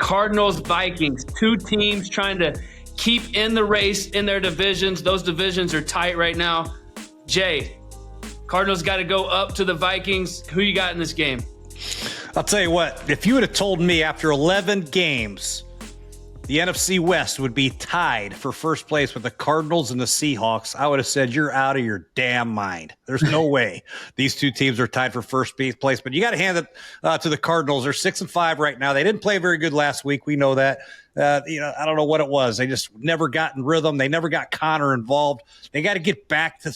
Cardinals, Vikings, two teams trying to keep in the race in their divisions. Those divisions are tight right now. Jay, Cardinals got to go up to the Vikings. Who you got in this game? I'll tell you what, if you would have told me after 11 games, the NFC West would be tied for first place with the Cardinals and the Seahawks, I would have said, you're out of your damn mind. There's no way these two teams are tied for first place. But you got to hand it to the Cardinals. They're 6-5 right now. They didn't play very good last week. We know that. I don't know what it was. They just never got in rhythm. They never got Connor involved. They got to get back to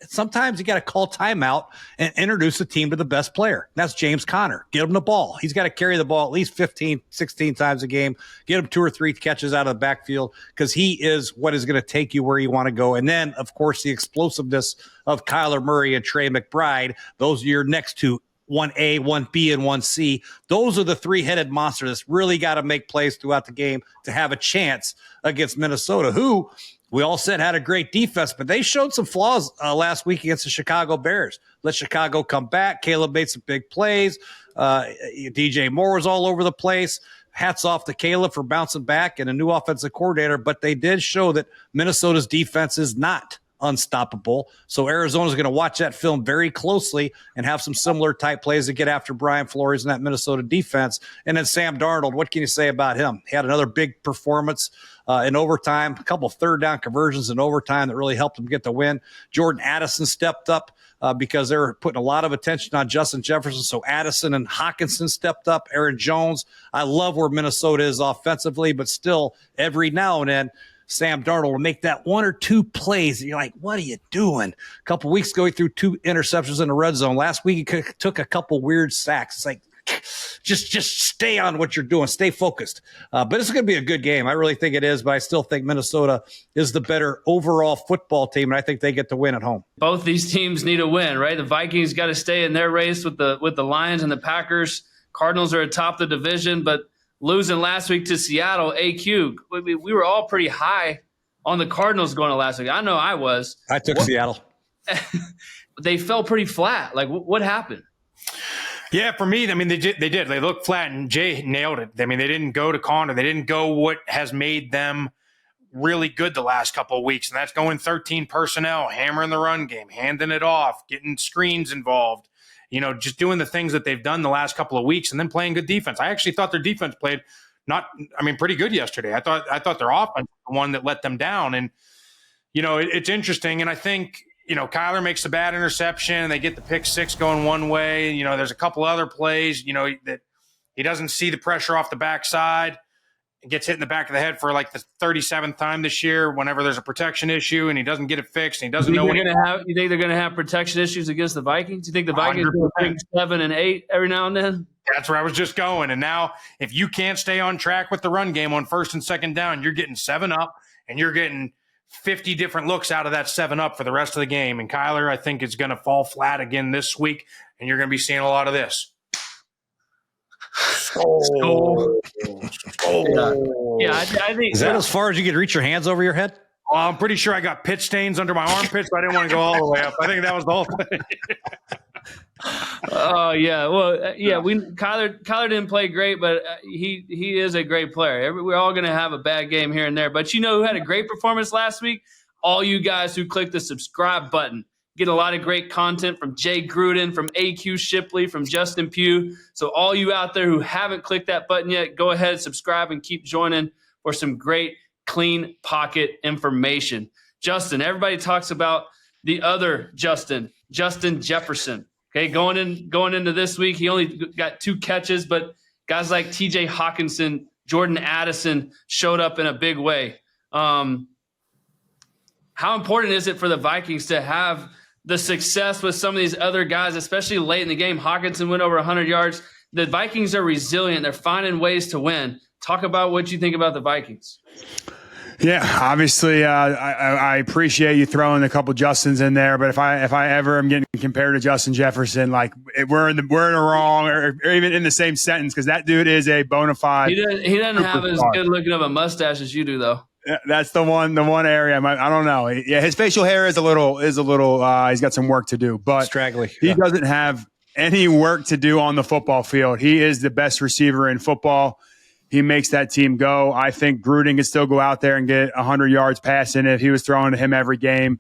sometimes you got to call timeout and introduce the team to the best player. That's James Conner. Get him the ball. He's got to carry the ball at least 15, 16 times a game. Get him 2 or 3 catches out of the backfield because he is what is going to take you where you want to go. And then, of course, the explosiveness of Kyler Murray and Trey McBride. Those are your next two. 1A, 1B, and 1C. Those are the three-headed monsters that's really got to make plays throughout the game to have a chance against Minnesota, who we all said had a great defense, but they showed some flaws last week against the Chicago Bears. Let Chicago come back. Caleb made some big plays. DJ Moore was all over the place. Hats off to Caleb for bouncing back and a new offensive coordinator, but they did show that Minnesota's defense is not unstoppable. So Arizona's going to watch that film very closely and have some similar type plays to get after Brian Flores and that Minnesota defense. And then Sam Darnold, what can you say about him? He had another big performance in overtime, a couple of third down conversions in overtime that really helped him get the win. Jordan Addison stepped up because they were putting a lot of attention on Justin Jefferson. So Addison and Hawkinson stepped up. Aaron Jones. I love where Minnesota is offensively, but still every now and then Sam Darnold will make that 1 or 2 plays. And you're like, what are you doing? A couple weeks ago, he threw 2 interceptions in the red zone. Last week, he took a couple weird sacks. It's like, just stay on what you're doing. Stay focused. But it's going to be a good game. I really think it is, but I still think Minnesota is the better overall football team, and I think they get the win at home. Both these teams need a win, right? The Vikings got to stay in their race with the Lions and the Packers. Cardinals are atop the division, but losing last week to Seattle, AQ, we were all pretty high on the Cardinals going to last week. I know I was. I took Seattle. They fell pretty flat. Like, what happened? Yeah, for me, I mean, they did. They looked flat, and Jay nailed it. I mean, they didn't go to Connor. They didn't go what has made them really good the last couple of weeks, and that's going 13 personnel, hammering the run game, handing it off, getting screens involved, just doing the things that they've done the last couple of weeks and then playing good defense. I actually thought their defense played pretty good yesterday. I thought their offense was the one that let them down. And, it's interesting. And I think, Kyler makes a bad interception and they get the pick six going one way. There's a couple other plays, that he doesn't see the pressure off the backside. It gets hit in the back of the head for like the 37th time this year whenever there's a protection issue and he doesn't get it fixed and he doesn't know what you think they're going to have protection issues against the Vikings? You think the Vikings will bring 7 and 8 every now and then? That's where I was just going. And now if you can't stay on track with the run game on first and second down, you're getting 7 up and you're getting 50 different looks out of that 7 up for the rest of the game. And Kyler, I think, is going to fall flat again this week, and you're going to be seeing a lot of this. Yeah, I think. Is that as far as you could reach your hands over your head? Well, I'm pretty sure I got pit stains under my armpits, but I didn't want to go all the way up. I think that was the whole thing. Oh yeah, well yeah. Kyler didn't play great, but he is a great player. We're all going to have a bad game here and there, but who had a great performance last week? All you guys who clicked the subscribe button. Get a lot of great content from Jay Gruden, from AQ Shipley, from Justin Pugh. So all you out there who haven't clicked that button yet, go ahead, subscribe, and keep joining for some great clean pocket information. Justin, everybody talks about the other Justin Jefferson. Okay, going into this week, he only got 2 catches, but guys like TJ Hawkinson, Jordan Addison showed up in a big way. How important is it for the Vikings to have the success with some of these other guys, especially late in the game? Hawkinson went over 100 yards. The Vikings are resilient. They're finding ways to win. Talk about what you think about the Vikings. Yeah, obviously, I appreciate you throwing a couple Justins in there, but if I ever am getting compared to Justin Jefferson, like we're in the wrong or even in the same sentence, because that dude is a bona fide. He doesn't have as good looking of a mustache as you do, though. Yeah, that's the one area. I don't know. Yeah, his facial hair is a little. He's got some work to do, but straggly. He doesn't have any work to do on the football field. He is the best receiver in football. He makes that team go. I think Gruden can still go out there and get 100 yards passing if he was throwing to him every game.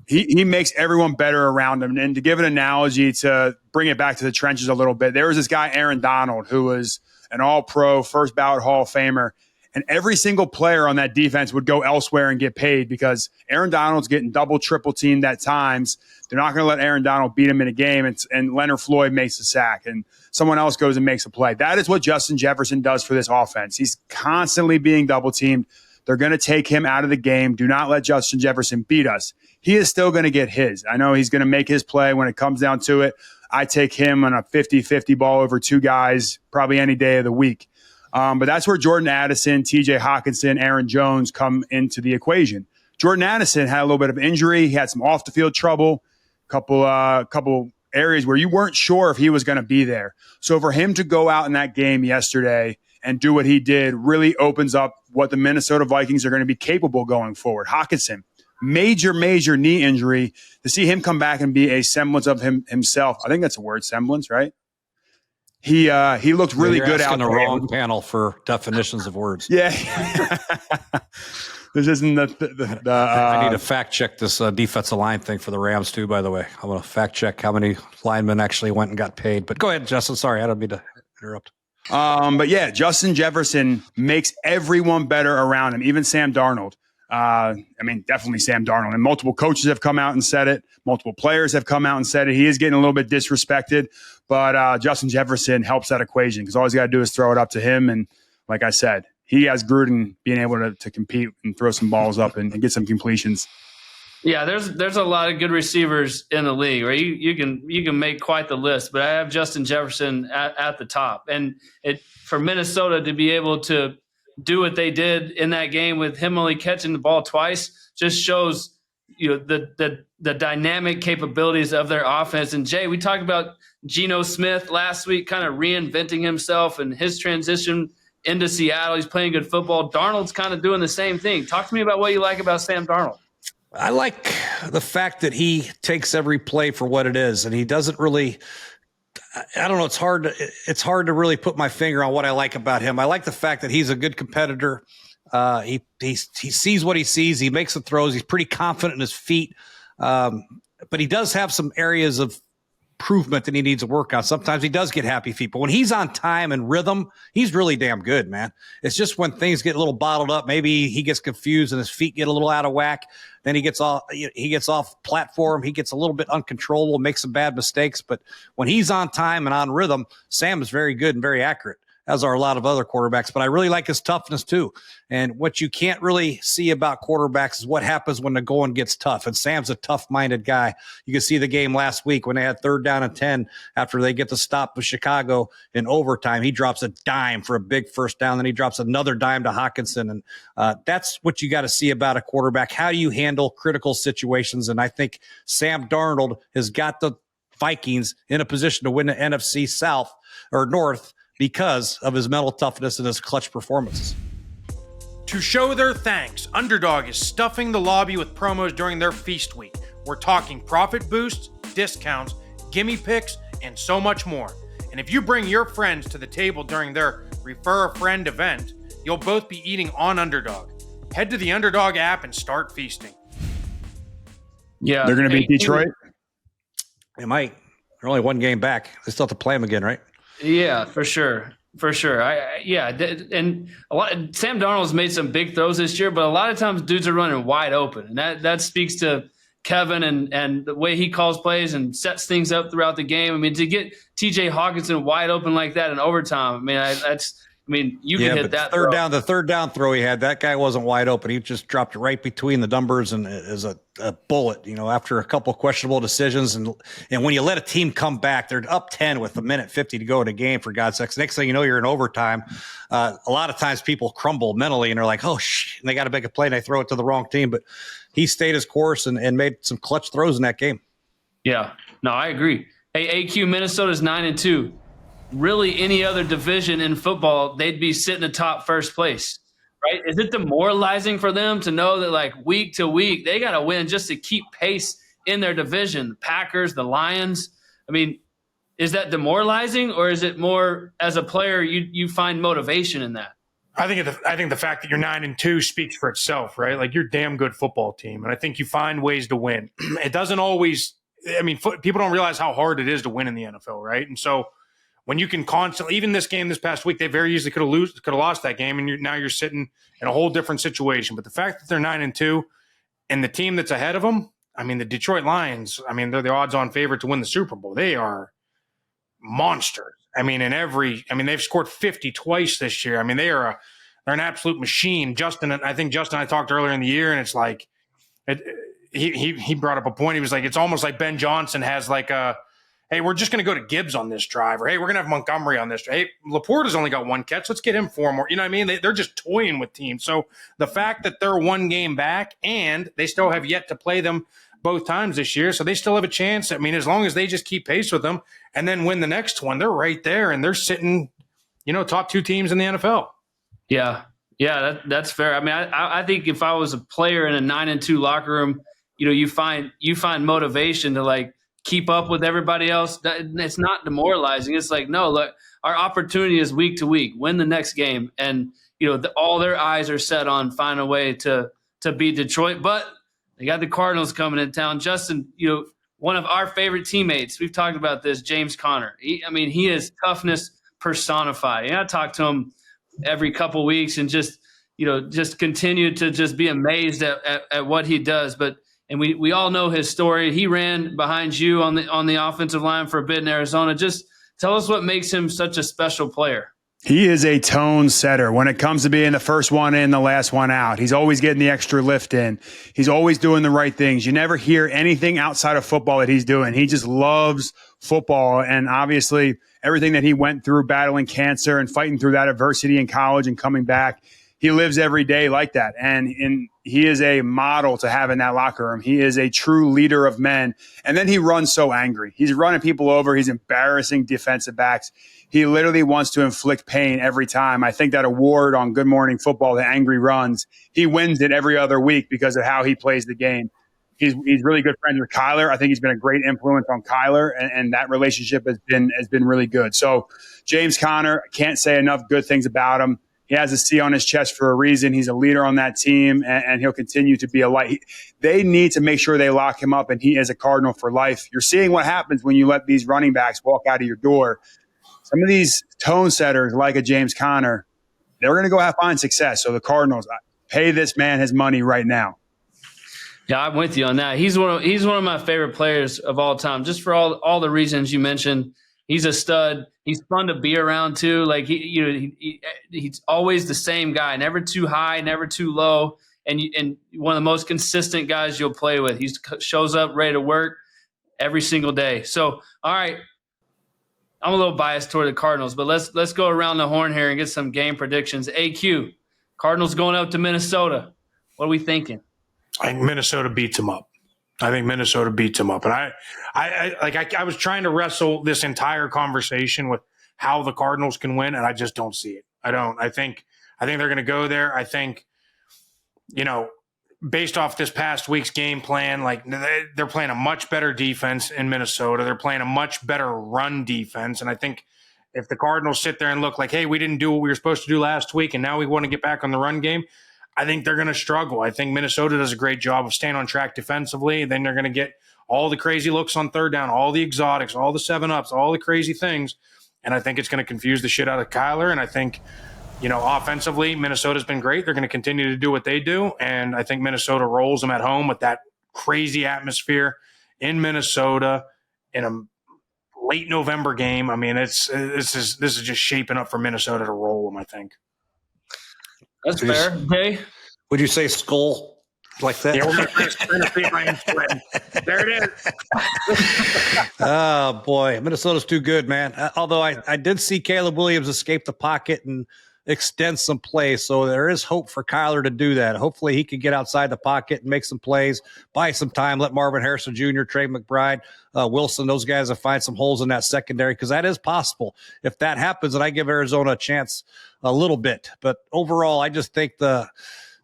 He makes everyone better around him. And to give an analogy, to bring it back to the trenches a little bit, there was this guy, Aaron Donald, who was an all-pro, first ballot Hall of Famer. And every single player on that defense would go elsewhere and get paid because Aaron Donald's getting double, triple teamed at times. They're not going to let Aaron Donald beat him in a game. And Leonard Floyd makes a sack and someone else goes and makes a play. That is what Justin Jefferson does for this offense. He's constantly being double teamed. They're going to take him out of the game. Do not let Justin Jefferson beat us. He is still going to get his. I know he's going to make his play when it comes down to it. I take him on a 50-50 ball over two guys probably any day of the week. But that's where Jordan Addison, TJ Hawkinson, Aaron Jones come into the equation. Jordan Addison had a little bit of injury. He had some off-the-field trouble, couple areas where you weren't sure if he was going to be there. So for him to go out in that game yesterday and do what he did really opens up what the Minnesota Vikings are going to be capable going forward. Hawkinson, major knee injury. To see him come back and be a semblance of himself, I think that's a word, semblance, right? He looked really good out there. You're asking the wrong panel for definitions of words. Yeah. This isn't I need to fact check this defensive line thing for the Rams too, by the way. I want to fact check how many linemen actually went and got paid. But go ahead, Justin. Sorry, I don't mean to interrupt. But yeah, Justin Jefferson makes everyone better around him, even Sam Darnold. Definitely Sam Darnold. And multiple coaches have come out and said it. Multiple players have come out and said it. He is getting a little bit disrespected, but Justin Jefferson helps that equation because all he's got to do is throw it up to him. And like I said, he has Gruden being able to compete and throw some balls up and get some completions. Yeah, there's a lot of good receivers in the league, right? You can make quite the list, but I have Justin Jefferson at the top. And for Minnesota to be able to do what they did in that game with him only catching the ball twice just shows the dynamic capabilities of their offense. And Jay, we talked about Geno Smith last week, kind of reinventing himself and his transition into Seattle. He's playing good football. Darnold's kind of doing the same thing. Talk to me about what you like about Sam Darnold. I like the fact that he takes every play for what it is, and he doesn't really. I don't know. It's hard to really put my finger on what I like about him. I like the fact that he's a good competitor. He sees what he sees. He makes the throws. He's pretty confident in his feet, but he does have some areas of improvement that he needs to work on. Sometimes he does get happy feet, but when he's on time and rhythm, he's really damn good, man. It's just when things get a little bottled up, maybe he gets confused and his feet get a little out of whack. Then he gets off platform. He gets a little bit uncontrollable, makes some bad mistakes. But when he's on time and on rhythm, Sam is very good and very accurate, as are a lot of other quarterbacks. But I really like his toughness too. And what you can't really see about quarterbacks is what happens when the going gets tough. And Sam's a tough-minded guy. You can see the game last week when they had 3rd down and 10 after they get the stop with Chicago in overtime. He drops a dime for a big first down. Then he drops another dime to Hawkinson. And that's what you got to see about a quarterback. How do you handle critical situations? And I think Sam Darnold has got the Vikings in a position to win the NFC South or North because of his mental toughness and his clutch performances. To show their thanks, Underdog is stuffing the lobby with promos during their feast week. We're talking profit boosts, discounts, gimme picks, and so much more. And if you bring your friends to the table during their Refer a Friend event, you'll both be eating on Underdog. Head to the Underdog app and start feasting. Yeah, they're going to beat Detroit. They might. They're only one game back. They still have to play them again, right? Yeah, for sure. And Sam Darnold's made some big throws this year, but a lot of times dudes are running wide open, and that speaks to Kevin and the way he calls plays and sets things up throughout the game. I mean, to get TJ Hawkinson wide open like that in overtime, you can hit that the third down throw he had, that guy wasn't wide open. He just dropped it right between the numbers and as a bullet, after a couple of questionable decisions. And when you let a team come back, they're up 10 with 1:50 to go in a game, for God's sakes. Next thing you know, you're in overtime. A lot of times people crumble mentally and they're like, oh, and they got to make a play and they throw it to the wrong team. But he stayed his course and made some clutch throws in that game. Yeah, no, I agree. Hey, AQ, Minnesota's 9-2. Really, any other division in football, they'd be sitting atop first place, right? Is it demoralizing for them to know that, like, week to week, they got to win just to keep pace in their division? The Packers, the Lions. I mean, is that demoralizing, or is it more as a player you find motivation in that? I think the fact that you're 9-2 speaks for itself, right? Like, you're a damn good football team, and I think you find ways to win. It doesn't always. I mean, people don't realize how hard it is to win in the NFL, right? And so when you can constantly, even this game this past week, they very easily could have lost that game, and now you're sitting in a whole different situation. But the fact that they're 9-2, and the team that's ahead of them, I mean, the Detroit Lions, I mean, they're the odds-on favorite to win the Super Bowl. They are monsters. I mean, they've scored 50 twice this year. I mean, they're an absolute machine. I think Justin and I talked earlier in the year, and it's like, he brought up a point. He was like, it's almost like Ben Johnson has like hey, we're just going to go to Gibbs on this drive, or hey, we're going to have Montgomery on this drive. Hey, Laporta's only got one catch. Let's get him 4 more. You know what I mean? They're just toying with teams. So the fact that they're 1 game back, and they still have yet to play them both times this year, so they still have a chance. I mean, as long as they just keep pace with them and then win the next one, they're right there, and they're sitting, top 2 teams in the NFL. Yeah, that's fair. I mean, I think if I was a player in a 9-2 locker room, you find motivation to like keep up with everybody else. It's not demoralizing. It's like, no, look, our opportunity is week to week. Win the next game, and all their eyes are set on find a way to beat Detroit, but they got the Cardinals coming in town. Justin, one of our favorite teammates, we've talked about this, James Conner. He is toughness personified. I talk to him every couple weeks and just continue to just be amazed at what he does. And we all know his story. He ran behind you on the offensive line for a bit in Arizona. Just tell us what makes him such a special player. He is a tone setter when it comes to being the first one in, the last one out. He's always getting the extra lift in. He's always doing the right things. You never hear anything outside of football that he's doing. He just loves football. And obviously everything that he went through battling cancer and fighting through that adversity in college and coming back, he lives every day like that. And he is a model to have in that locker room. He is a true leader of men. And then he runs so angry. He's running people over. He's embarrassing defensive backs. He literally wants to inflict pain every time. I think that award on Good Morning Football, the angry runs, he wins it every other week because of how he plays the game. He's really good friends with Kyler. I think he's been a great influence on Kyler, and that relationship has been really good. So James Conner, I can't say enough good things about him. He has a C on his chest for a reason. He's a leader on that team, and he'll continue to be a light. They need to make sure they lock him up, and he is a Cardinal for life. You're seeing what happens when you let these running backs walk out of your door. Some of these tone setters, like a James Conner, they're going to go find success. So the Cardinals, pay this man his money right now. Yeah, I'm with you on that. He's one of my favorite players of all time, just for all the reasons you mentioned. He's a stud. He's fun to be around too. Like he's always the same guy, never too high, never too low, and one of the most consistent guys you'll play with. He shows up ready to work every single day. So, all right. I'm a little biased toward the Cardinals, but let's go around the horn here and get some game predictions. AQ, Cardinals going up to Minnesota. What are we thinking? I think Minnesota beats them up. And I was trying to wrestle this entire conversation with how the Cardinals can win, and I just don't see it. I don't. I think they're going to go there. I think, based off this past week's game plan, like they're playing a much better defense in Minnesota. They're playing a much better run defense. And I think if the Cardinals sit there and look like, hey, we didn't do what we were supposed to do last week, and now we want to get back on the run game, I think they're going to struggle. I think Minnesota does a great job of staying on track defensively. Then they're going to get all the crazy looks on third down, all the exotics, all the 7-ups, all the crazy things. And I think it's going to confuse the shit out of Kyler. And I think, offensively, Minnesota's been great. They're going to continue to do what they do. And I think Minnesota rolls them at home with that crazy atmosphere in Minnesota in a late November game. I mean, this is just shaping up for Minnesota to roll them, I think. That's fair. Jay? Would you say skull like that? Yeah, we're going to see if I am sweating. There it is. Oh, boy. Minnesota's too good, man. Although I did see Caleb Williams escape the pocket and extend some plays, so there is hope for Kyler to do that. Hopefully he can get outside the pocket and make some plays, buy some time, let Marvin Harrison Jr., Trey McBride, Wilson, those guys will find some holes in that secondary, because that is possible. If that happens, and I give Arizona a chance a little bit. But overall, I just think the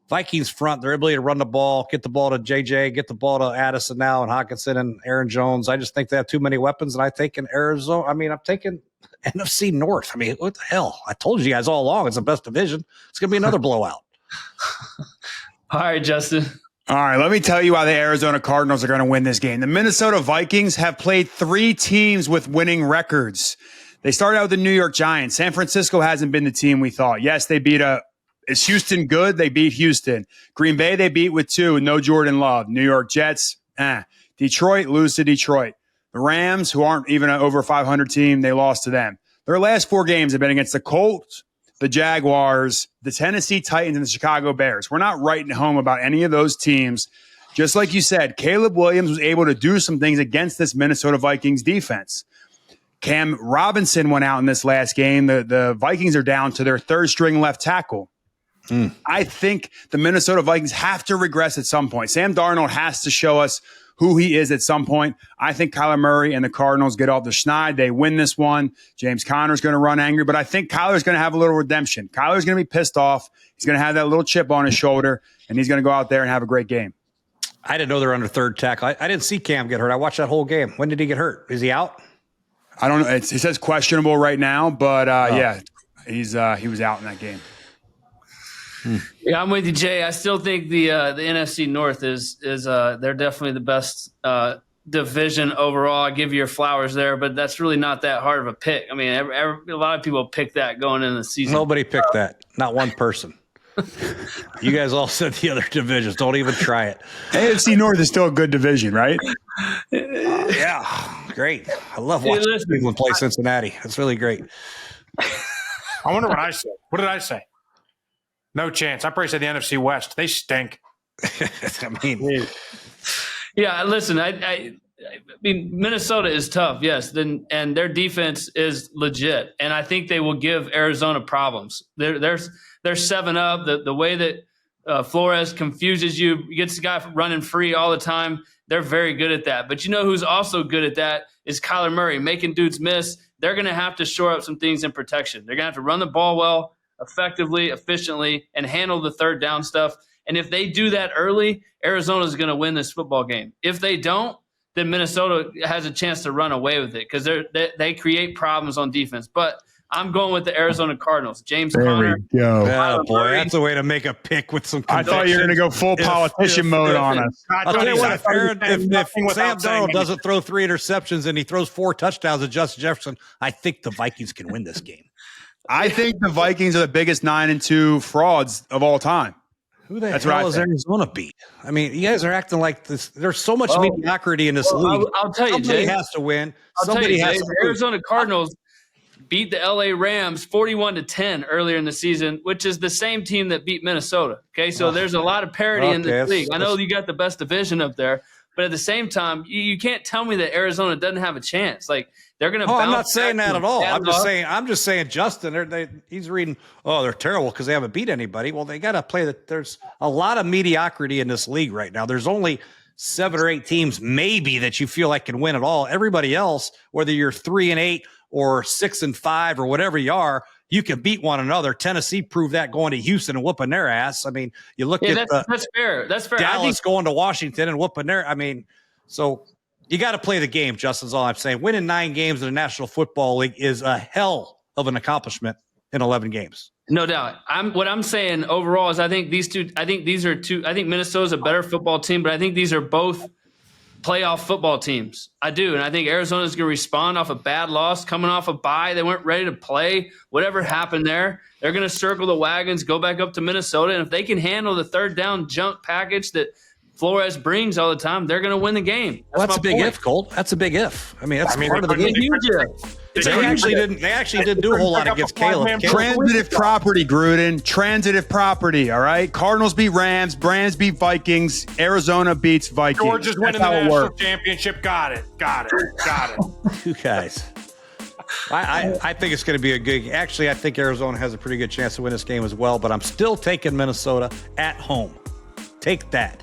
Vikings front, their ability to run the ball, get the ball to JJ, get the ball to Addison now and Hockenson and Aaron Jones. I just think they have too many weapons. And I think in Arizona, I'm taking NFC North. What the hell? I told you guys all along it's the best division. It's going to be another blowout. All right, Justin. All right, let me tell you why the Arizona Cardinals are going to win this game. The Minnesota Vikings have played 3 teams with winning records. They started out with the New York Giants. San Francisco hasn't been the team we thought. Yes, they beat is Houston good? They beat Houston. Green Bay, they beat with 2. No Jordan Love. New York Jets, Detroit, lose to Detroit. The Rams, who aren't even an over 500 team, they lost to them. Their last 4 games have been against the Colts, the Jaguars, the Tennessee Titans, and the Chicago Bears. We're not writing home about any of those teams. Just like you said, Caleb Williams was able to do some things against this Minnesota Vikings defense. Cam Robinson went out in this last game. The Vikings are down to their 3rd string left tackle. I think the Minnesota Vikings have to regress at some point. Sam Darnold has to show us who he is at some point. I think Kyler Murray and the Cardinals get off the schneid. They win this one. James Conner's going to run angry, but I think Kyler's going to have a little redemption. Kyler's going to be pissed off. He's going to have that little chip on his shoulder, and he's going to go out there and have a great game. I didn't know they're under 3rd tackle. I didn't see Cam get hurt. I watched that whole game. When did he get hurt? Is he out? I don't know. It says questionable right now, but yeah, he was out in that game. Yeah, I'm with you, Jay. I still think the NFC North is they're definitely the best division overall. I give you your flowers there, but that's really not that hard of a pick. A lot of people pick that going into the season. Nobody picked that. Not one person. You guys all said the other divisions. Don't even try it. AFC North is still a good division, right? Yeah, great. I love watching Cleveland play Cincinnati. It's really great. I wonder what I said. What did I say? No chance. I probably said the NFC West. They stink. Yeah, listen, I mean, Minnesota is tough, yes, and their defense is legit, and I think they will give Arizona problems. They're 7-up. The way that Flores confuses you, gets the guy running free all the time. They're very good at that. But you know who's also good at that is Kyler Murray, making dudes miss. They're going to have to shore up some things in protection. They're going to have to run the ball well, effectively, efficiently, and handle the 3rd down stuff. And if they do that early, Arizona is going to win this football game. If they don't, then Minnesota has a chance to run away with it because they create problems on defense. But I'm going with the Arizona Cardinals. James Conner. Oh, boy, that's a way to make a pick with some conviction. I thought you were going to go full politician mode on us. I'll tell you what, if Sam Darnold doesn't throw 3 interceptions and he throws 4 touchdowns to Justin Jefferson, I think the Vikings can win this game. I think the Vikings are the biggest 9-2 frauds of all time. Who the hell is Arizona beat? You guys are acting like this. There's so much mediocrity in this league. I'll tell you, somebody Jay. has to win. Somebody has to win. Arizona Cardinals beat the LA Rams 41-10 earlier in the season, which is the same team that beat Minnesota. Okay, so there's a lot of parity in this league. I know you got the best division up there, but at the same time, you can't tell me that Arizona doesn't have a chance. They're going to. I'm not saying that at all. I'm just saying Justin. He's reading. Oh, they're terrible because they haven't beat anybody. Well, they got to play that. There's a lot of mediocrity in this league right now. There's only 7 or 8 teams maybe that you feel like can win it all. Everybody else, whether you're 3-8 or 6-5 or whatever you are, you can beat one another. Tennessee proved that going to Houston and whooping their ass. You look at that's fair. That's fair. Dallas going to Washington and whooping their. So. You got to play the game, Justin's all I'm saying. Winning 9 games in the National Football League is a hell of an accomplishment in 11 games. No doubt. What I'm saying overall is I think Minnesota's a better football team, but I think these are both playoff football teams. I do. And I think Arizona's going to respond off a bad loss, coming off a bye. They weren't ready to play. Whatever happened there, they're going to circle the wagons, go back up to Minnesota. And if they can handle the 3rd down junk package that Flores brings all the time, they're going to win the game. That's a big if, Colt. That's a big if. That's part of the game. They actually didn't do a whole lot against Caleb. Transitive property, Gruden. Transitive property, all right? Cardinals beat Rams. beat Vikings. Arizona beats Vikings. George is winning the national championship. Got it. You guys. I think it's going to be a good – actually, I think Arizona has a pretty good chance to win this game as well, but I'm still taking Minnesota at home. Take that.